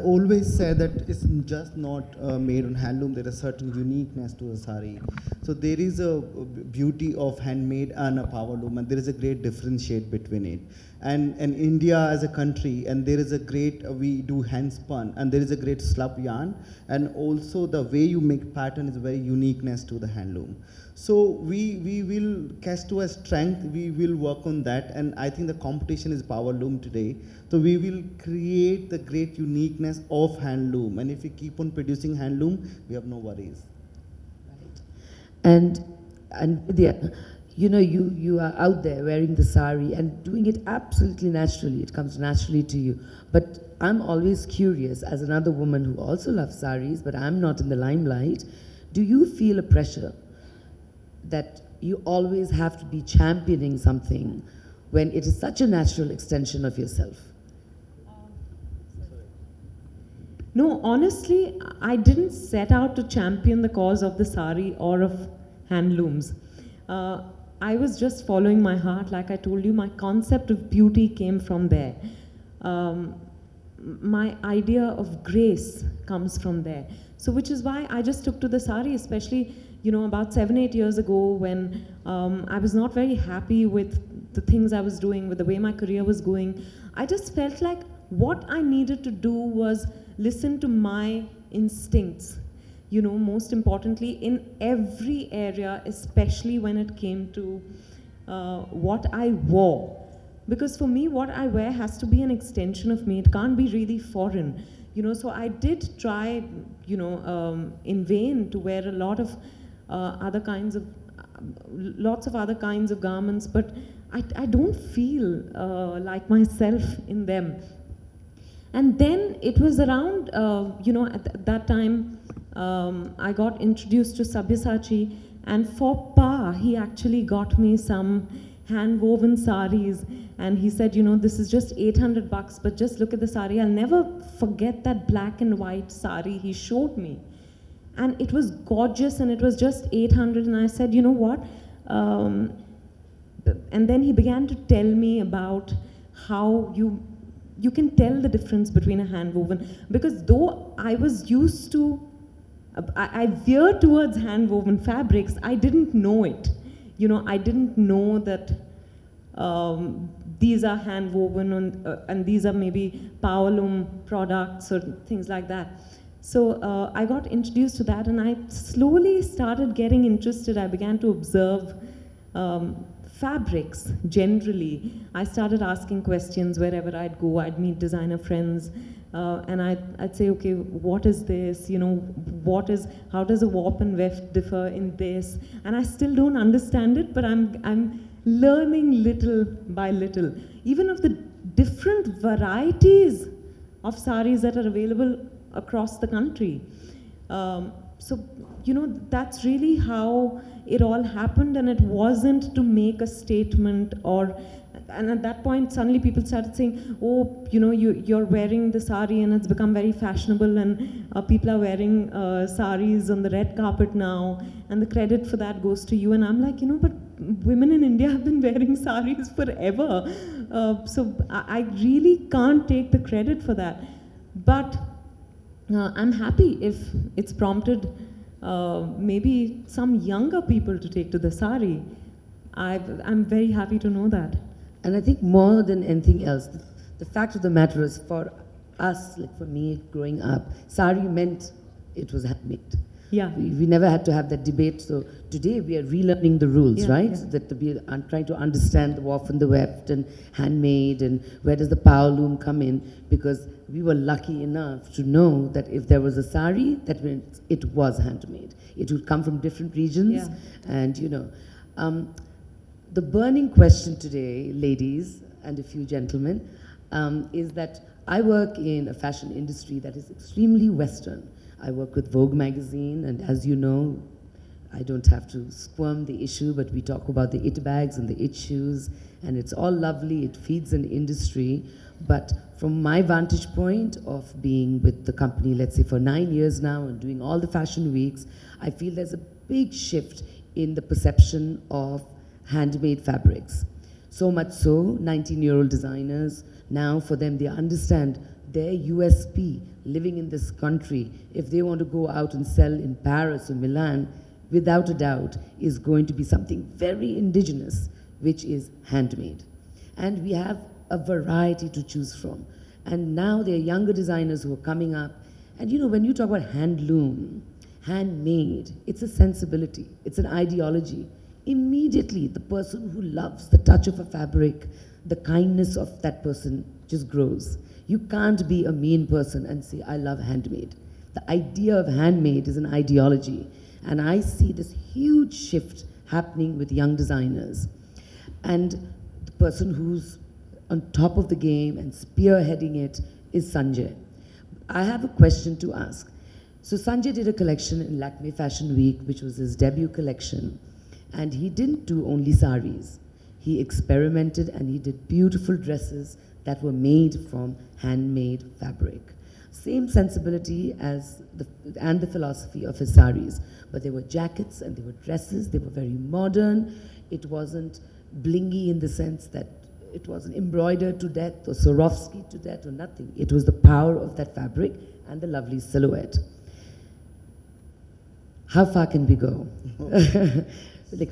always say that it's just not made on handloom. There is certain uniqueness to the sari. So there is a beauty of handmade and a power loom, and there is a great differentiate between it. And India as a country, and there is a great, we do hand spun, and there is a great slub yarn, and also the way you make pattern is very uniqueness to the handloom. So we will cast to a strength, we will work on that, and I think the competition is power loom today. So we will create the great uniqueness of handloom, and if we keep on producing handloom, we have no worries. And Vidya, you know, you are out there wearing the sari and doing it absolutely naturally. It comes naturally to you. But I'm always curious, as another woman who also loves saris, but I'm not in the limelight, do you feel a pressure that you always have to be championing something when it is such a natural extension of yourself? No, honestly, I didn't set out to champion the cause of the sari or of handlooms. I was just following my heart. Like I told you, my concept of beauty came from there. My idea of grace comes from there. So which is why I just took to the sari, especially, you know, about 7-8 years ago when I was not very happy with the things I was doing, with the way my career was going. I just felt like what I needed to do was listen to my instincts, you know, most importantly in every area, especially when it came to what I wore. Because for me, what I wear has to be an extension of me. It can't be really foreign, you know. So I did try, you know, in vain to wear a lot of lots of other kinds of garments, but I don't feel like myself in them. And then it was around, you know, at that time, I got introduced to Sabyasachi, and for Pa, he actually got me some hand-woven saris, and he said, you know, this is just 800 bucks, but just look at the sari. I'll never forget that black and white sari he showed me. And it was gorgeous, and it was just 800, and I said, you know what? And then he began to tell me about how you can tell the difference between a hand woven, because though I was used to, I veered towards hand woven fabrics, I didn't know it. You know, I didn't know that these are hand woven and these are maybe power loom products or things like that. So I got introduced to that, and I slowly started getting interested. I began to observe fabrics generally. I started asking questions wherever I'd go. I'd meet designer friends, and I'd say, okay, what is this? You know, how does a warp and weft differ in this? And I still don't understand it, but I'm learning little by little, even of the different varieties of saris that are available across the country. So, you know, that's really how it all happened, and it wasn't to make a statement and at that point suddenly people started saying, oh, you know, you're wearing the sari and it's become very fashionable, and people are wearing saris on the red carpet now, and the credit for that goes to you. And I'm like, you know, but women in India have been wearing saris forever. So I really can't take the credit for that. But I'm happy if it's prompted maybe some younger people to take to the sari. I'm very happy to know that. And I think more than anything else, the fact of the matter is, for us, like for me growing up, sari meant it was handmade. Yeah. We never had to have that debate. So today we are relearning the rules, right? Yeah. That we are trying to understand the warp and the weft and handmade, and where does the power loom come in? Because we were lucky enough to know that if there was a sari, that meant it was handmade. It would come from different regions, and you know. The burning question today, ladies and a few gentlemen, is that I work in a fashion industry that is extremely Western. I work with Vogue magazine, and as you know, I don't have to squirm the issue, but we talk about the it bags and the it shoes, and it's all lovely, it feeds an industry. But from my vantage point of being with the company, let's say for 9 years now, and doing all the fashion weeks, I feel there's a big shift in the perception of handmade fabrics. So much so, 19-year-old designers, now for them, they understand their USP living in this country, if they want to go out and sell in Paris or Milan, without a doubt, is going to be something very indigenous, which is handmade. And we have a variety to choose from. And now there are younger designers who are coming up. And you know, when you talk about handloom, handmade, it's a sensibility, it's an ideology. Immediately, the person who loves the touch of a fabric, the kindness of that person just grows. You can't be a mean person and say, I love handmade. The idea of handmade is an ideology. And I see this huge shift happening with young designers. And the person who's on top of the game and spearheading it is Sanjay. I have a question to ask. So Sanjay did a collection in Lakme Fashion Week, which was his debut collection. And he didn't do only saris. He experimented and he did beautiful dresses that were made from handmade fabric. Same sensibility as and the philosophy of his saris. But there were jackets and there were dresses, they were very modern. It wasn't blingy in the sense that it wasn't embroidered to death or Swarovski to death or nothing. It was the power of that fabric and the lovely silhouette. How far can we go? Like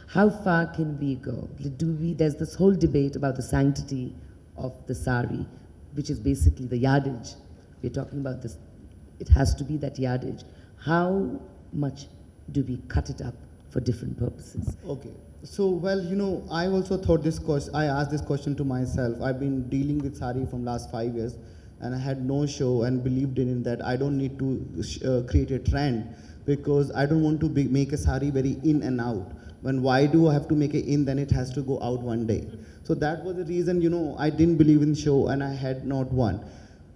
how far can we go? There's this whole debate about the sanctity of the sari, which is basically the yardage. We're talking about this, it has to be that yardage. How much do we cut it up for different purposes? Okay. So, well, you know, I also thought this question, I asked this question to myself. I've been dealing with sari from last 5 years and I had no show and believed in that I don't need to create a trend because I don't want to make a sari very in and out. Why do I have to make it in, then it has to go out one day. So that was the reason, you know, I didn't believe in show and I had not one.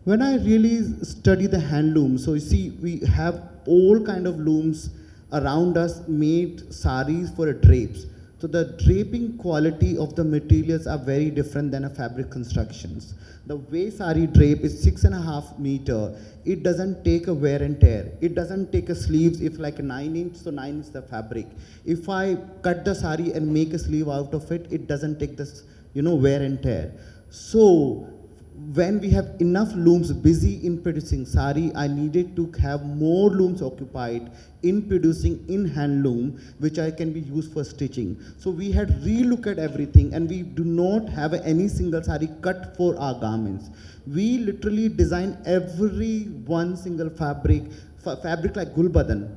When I really study the handloom, so you see, we have all kind of looms around us made saris for drapes. So the draping quality of the materials are very different than a fabric constructions. The way sari drape is 6.5 meter, it doesn't take a wear and tear. It doesn't take a sleeves, if like a 9 inch, so 9 is the fabric. If I cut the sari and make a sleeve out of it, it doesn't take this, you know, wear and tear. So when we have enough looms busy in producing sari, I needed to have more looms occupied in producing in handloom, which I can be used for stitching. So we had re-look at everything and we do not have any single sari cut for our garments. We literally design every one single fabric like Gulbadan.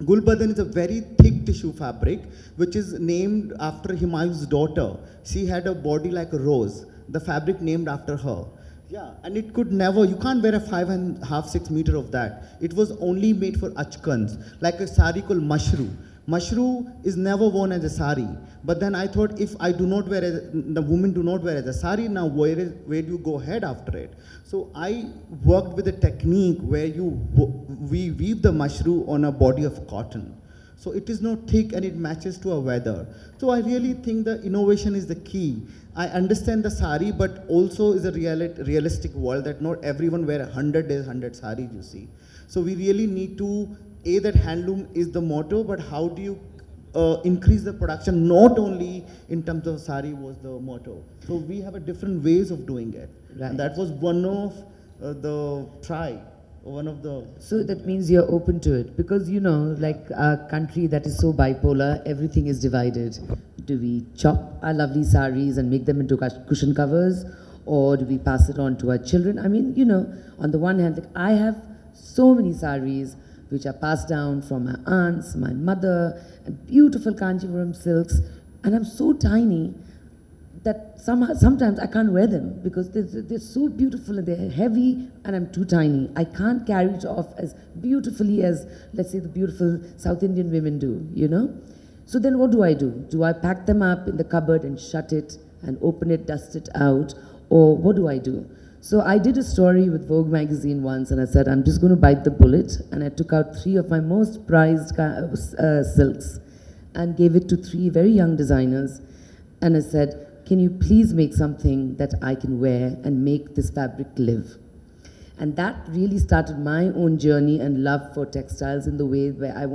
Gulbadan is a very thick tissue fabric, which is named after Humayun's daughter. She had a body like a rose. The fabric named after her. Yeah, and it could never, you can't wear a 5.5, 6 meter of that. It was only made for achkans, like a sari called mashru. Mashru is never worn as a sari. But then I thought, if I do not wear the women do not wear as a sari, now where do you go ahead after it? So I worked with a technique where we weave the mashru on a body of cotton. So it is not thick and it matches to our weather. So I really think the innovation is the key. I understand the sari, but also is a realistic world that not everyone wear 100 days, 100 saris, you see. So we really need to, that handloom is the motto, but how do you increase the production, not only in terms of sari was the motto. So we have a different ways of doing it. Right. And that was one of the try. One of the... So that means you're open to it, because you know, like a country that is so bipolar, everything is divided. Do we chop our lovely saris and make them into cushion covers, or do we pass it on to our children? I mean, you know, on the one hand, like I have so many saris which are passed down from my aunts, my mother, and beautiful Kanchipuram silks, and I'm so tiny that sometimes I can't wear them because they're so beautiful and they're heavy and I'm too tiny. I can't carry it off as beautifully as, let's say, the beautiful South Indian women do, you know? So then what do? Do I pack them up in the cupboard and shut it and open it, dust it out, or what do I do? So I did a story with Vogue magazine once and I said, I'm just going to bite the bullet, and I took out 3 of my most prized silks and gave it to 3 very young designers, and I said, can you please make something that I can wear and make this fabric live? And that really started my own journey and love for textiles in the way where I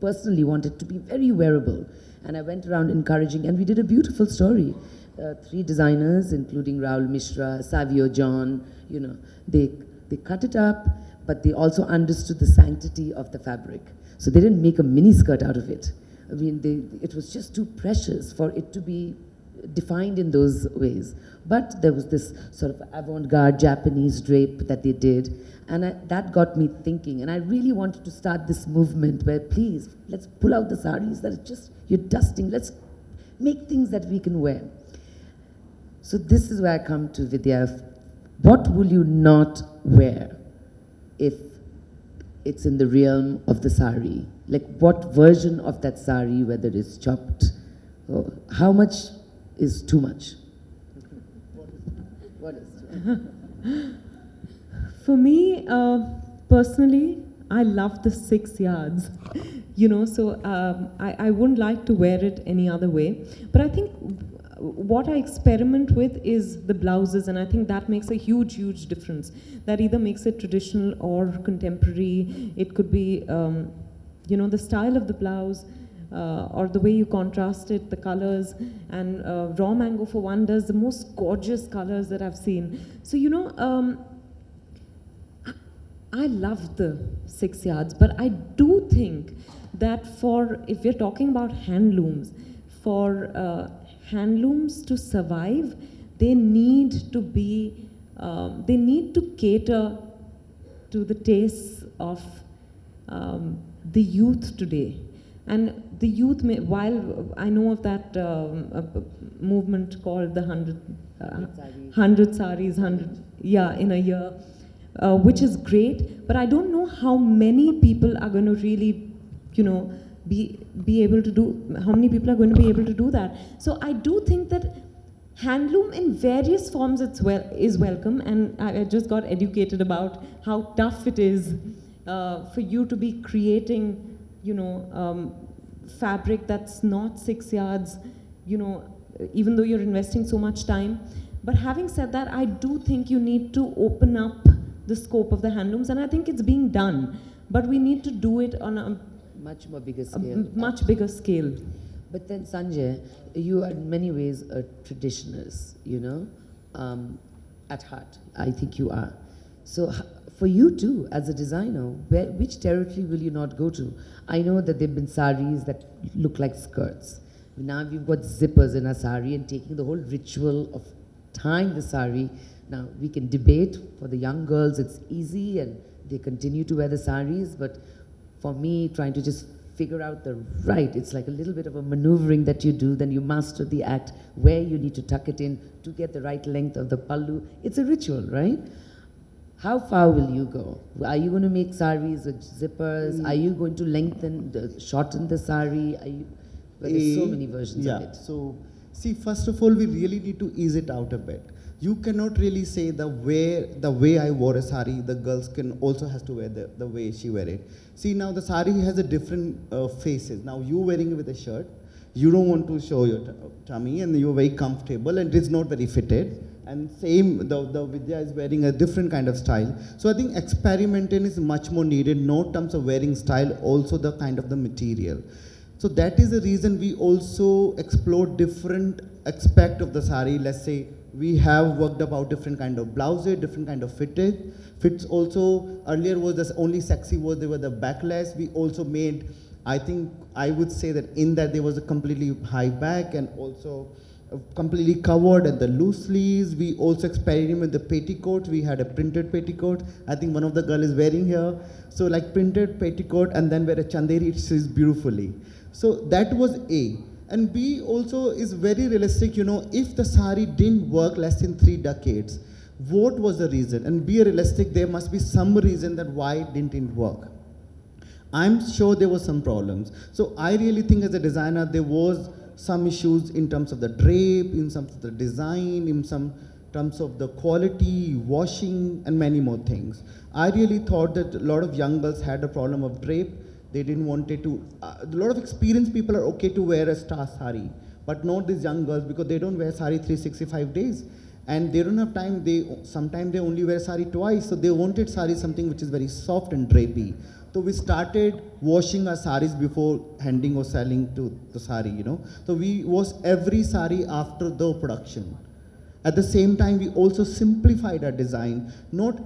personally wanted to be very wearable. And I went around encouraging, and we did a beautiful story. three designers, including Raul Mishra, Savio John, you know, they cut it up, but they also understood the sanctity of the fabric. So they didn't make a mini skirt out of it. I mean, it was just too precious for it to be defined in those ways. But there was this sort of avant-garde Japanese drape that they did, and that got me thinking. And I really wanted to start this movement where, please, let's pull out the saris that are just, you're dusting, let's make things that we can wear. So this is where I come to Vidya. What will you not wear if it's in the realm of the sari? Like what version of that sari, whether it's chopped, or how much is too much? What is too much? For me, personally, I love the 6 yards. You know, so I wouldn't like to wear it any other way. But I think what I experiment with is the blouses, and I think that makes a huge, huge difference. That either makes it traditional or contemporary. It could be, you know, the style of the blouse, or the way you contrast it, the colors. And Raw Mango, for one, does the most gorgeous colors that I've seen. So, you know, I love the 6 yards, but I do think that if we're talking about handlooms, for handlooms to survive, they need to be, they need to cater to the tastes of the youth today. And the youth, while I know of that movement called the 100 saris, 100, yeah, in a year, which is great, but I don't know how many people are going to really, you know, be able to do, how many people are going to be able to do that. So I do think that handloom in various forms is welcome, and I just got educated about how tough it is for you to be creating, you know, fabric that's not 6 yards, you know, even though you're investing so much time. But having said that, I do think you need to open up the scope of the handlooms, and I think it's being done. But we need to do it on a much more bigger scale. Much bigger scale. But then, Sanjay, you are in many ways a traditionalist, you know, at heart. I think you are. So for you too, as a designer, which territory will you not go to? I know that there have been saris that look like skirts. Now we've got zippers in a sari, and taking the whole ritual of tying the sari. Now we can debate. For the young girls, it's easy and they continue to wear the saris, but for me, trying to just figure out it's like a little bit of a maneuvering that you do, then you master the act, where you need to tuck it in to get the right length of the pallu. It's a ritual, right? How far will you go? Are you going to make saris with zippers? Are you going to shorten the sari? But there's so many versions of it. So, see, first of all, we really need to ease it out a bit. You cannot really say the way I wore a sari, the girls can also has to wear the way she wear it. See, now the sari has a different faces. Now you wearing it with a shirt, you don't want to show your tummy, and you're very comfortable, and it's not very fitted. And same, the Vidya is wearing a different kind of style. So I think experimenting is much more needed, not in terms of wearing style, also the kind of the material. So that is the reason we also explore different aspect of the sari. Let's say we have worked about different kind of blouses, different kind of fits also. Earlier was this only sexy was they were the backless. We also made, I think I would say that in that there was a completely high back and also completely covered at the loose sleeves. We also experimented with the petticoats. We had a printed petticoat. I think one of the girl is wearing here. So like printed petticoat and then wear a chanderi, it says beautifully. So that was A. And B also is very realistic, you know, if the sari didn't work less than 3 decades, what was the reason? And be realistic, there must be some reason that why it didn't work. I'm sure there were some problems. So I really think as a designer, there was some issues in terms of the drape, in terms of the design, in some terms of the quality, washing, and many more things. I really thought that a lot of young girls had a problem of drape. They didn't want it to, a lot of experienced people are okay to wear a star sari, but not these young girls because they don't wear sari 365 days. and they don't have time. Sometimes they only wear sari twice, so they wanted sari something which is very soft and drapey. So we started washing our saris before handing or selling to the sari, you know. So we wash every sari after the production. At the same time, we also simplified our design. Not,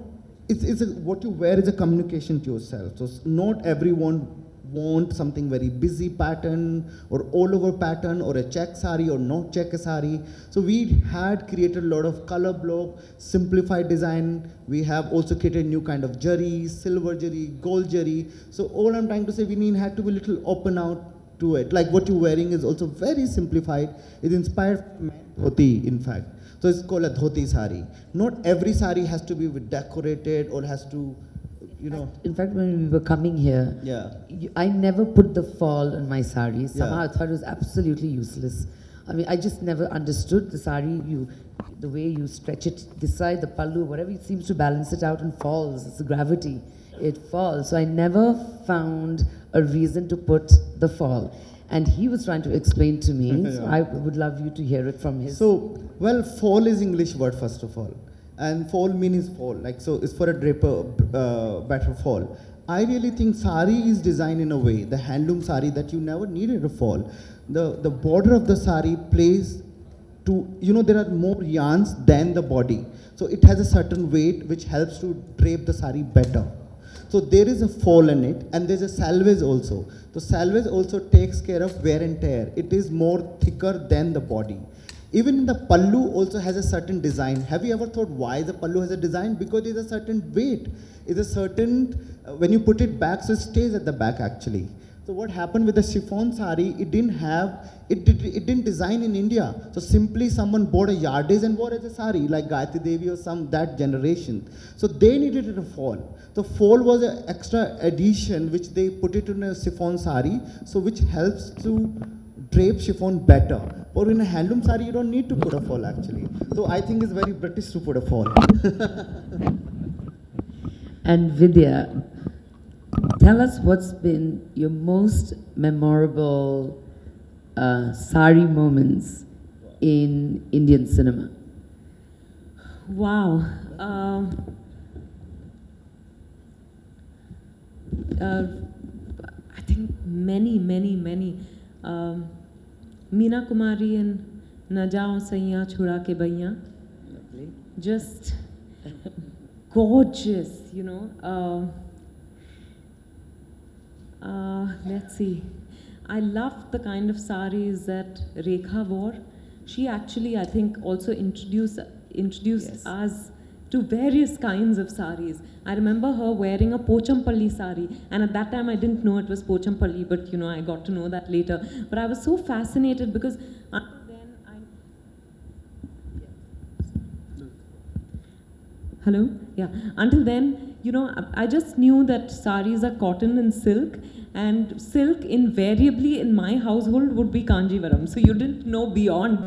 what you wear is a communication to yourself. So not everyone want something very busy pattern or all over pattern or a check sari or not check sari. So we had created a lot of color block, simplified design. We have also created new kind of jari, silver jari, gold jari. So all I'm trying to say, we had to be a little open out to it. Like what you're wearing is also very simplified. It inspired from dhoti, in fact. So it's called a dhoti sari. Not every sari has to be decorated or has to, you know. In fact, when we were coming here, Yeah. I never put the fall on my sari. Somehow Yeah. I thought it was absolutely useless. I mean, I just never understood the sari. The way you stretch it this side, the pallu, whatever, it seems to balance it out and falls. It's the gravity. It falls. So I never found a reason to put the fall. And he was trying to explain to me. So Yeah. I would love you to hear it from his. So, well, fall is English word first of all, and fall means fall. Like, so it's for a draper, better fall. I really think sari is designed in a way, the handloom sari, that you never needed a fall. The border of the sari plays to, you know, there are more yarns than the body. So it has a certain weight which helps to drape the sari better. So there is a fall in it, and there's a salvage also. So salvage also takes care of wear and tear. It is more thicker than the body. Even the pallu also has a certain design. Have you ever thought why the pallu has a design? Because it's a certain weight. It's a certain, when you put it back, so it stays at the back actually. So what happened with the chiffon sari, it didn't design in India. So simply someone bought a yardage and wore it as a sari, like Gayatri Devi or that generation. So they needed a fall. So fall was an extra addition which they put it in a chiffon sari, so which helps to drape chiffon better. Or in a handloom sari, you don't need to put a fall actually. So I think it's very British to put a fall. And Vidya, tell us what's been your most memorable sari moments in Indian cinema. Wow. I think many. Meena Kumari and Na Jao Saiya Chura Ke Baiya. Just gorgeous, you know. Let's see. I loved the kind of saris that Rekha wore. She actually, I think, also introduced Yes. us to various kinds of saris. I remember her wearing a Pochampalli sari, and at that time I didn't know it was Pochampalli, but you know, I got to know that later. But I was so fascinated because until then Hello? Yeah. Until then, you know, I just knew that saris are cotton and silk, and silk invariably in my household would be Kanjivaram. So you didn't know beyond